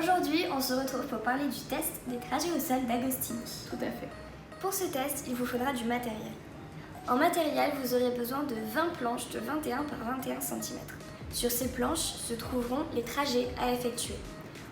Aujourd'hui, on se retrouve pour parler du test des trajets au sol d'Agostini. Tout à fait. Pour ce test, il vous faudra du matériel. En matériel, vous aurez besoin de 20 planches de 21 par 21 cm. Sur ces planches se trouveront les trajets à effectuer.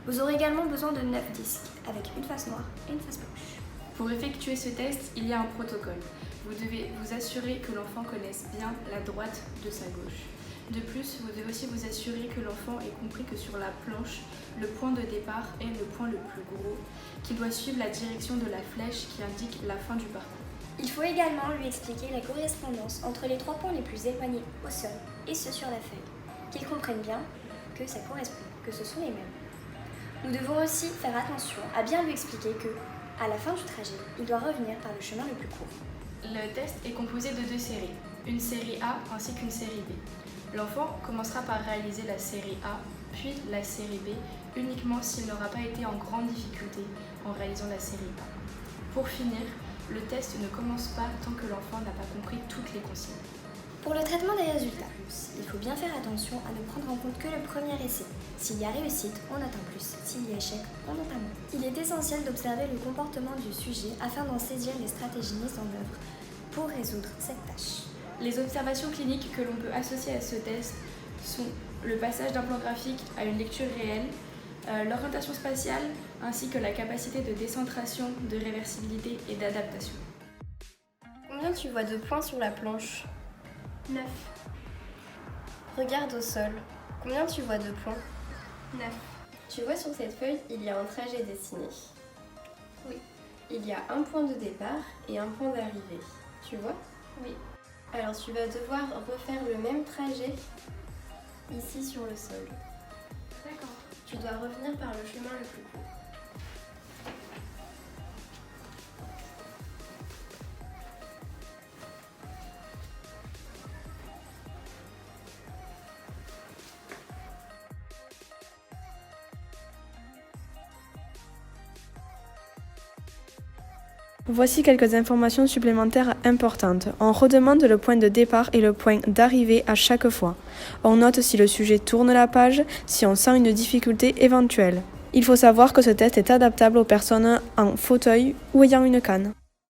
Vous aurez également besoin de 9 disques, avec une face noire et une face blanche. Pour effectuer ce test, il y a un protocole. Vous devez vous assurer que l'enfant connaisse bien la droite de sa gauche. De plus, vous devez aussi vous assurer que l'enfant ait compris que sur la planche, le point de départ est le point le plus gros, qu'il doit suivre la direction de la flèche qui indique la fin du parcours. Il faut également lui expliquer la correspondance entre les 3 points les plus éloignés au sol et ceux sur la feuille, qu'il comprenne bien que ça correspond, que ce sont les mêmes. Nous devons aussi faire attention à bien lui expliquer que, à la fin du trajet, il doit revenir par le chemin le plus court. Le test est composé de 2 séries, une série A ainsi qu'une série B. L'enfant commencera par réaliser la série A, puis la série B, uniquement s'il n'aura pas été en grande difficulté en réalisant la série A. Pour finir, le test ne commence pas tant que l'enfant n'a pas compris toutes les consignes. Pour le traitement des résultats, il faut bien faire attention à ne prendre en compte que le premier essai. S'il y a réussite, on note un plus. S'il y a échec, on note un moins. Il est essentiel d'observer le comportement du sujet afin d'en saisir les stratégies mises en œuvre pour résoudre cette tâche. Les observations cliniques que l'on peut associer à ce test sont le passage d'un plan graphique à une lecture réelle, l'orientation spatiale, ainsi que la capacité de décentration, de réversibilité et d'adaptation. Combien tu vois de points sur la planche ? 9. Regarde au sol. Combien tu vois de points ? 9. Tu vois sur cette feuille, il y a un trajet dessiné. Oui. Il y a un point de départ et un point d'arrivée. Tu vois ? Oui. Alors tu vas devoir refaire le même trajet ici sur le sol. D'accord. Tu dois revenir par le chemin le plus court. Voici quelques informations supplémentaires importantes. On redemande le point de départ et le point d'arrivée à chaque fois. On note si le sujet tourne la page, si on sent une difficulté éventuelle. Il faut savoir que ce test est adaptable aux personnes en fauteuil ou ayant une canne.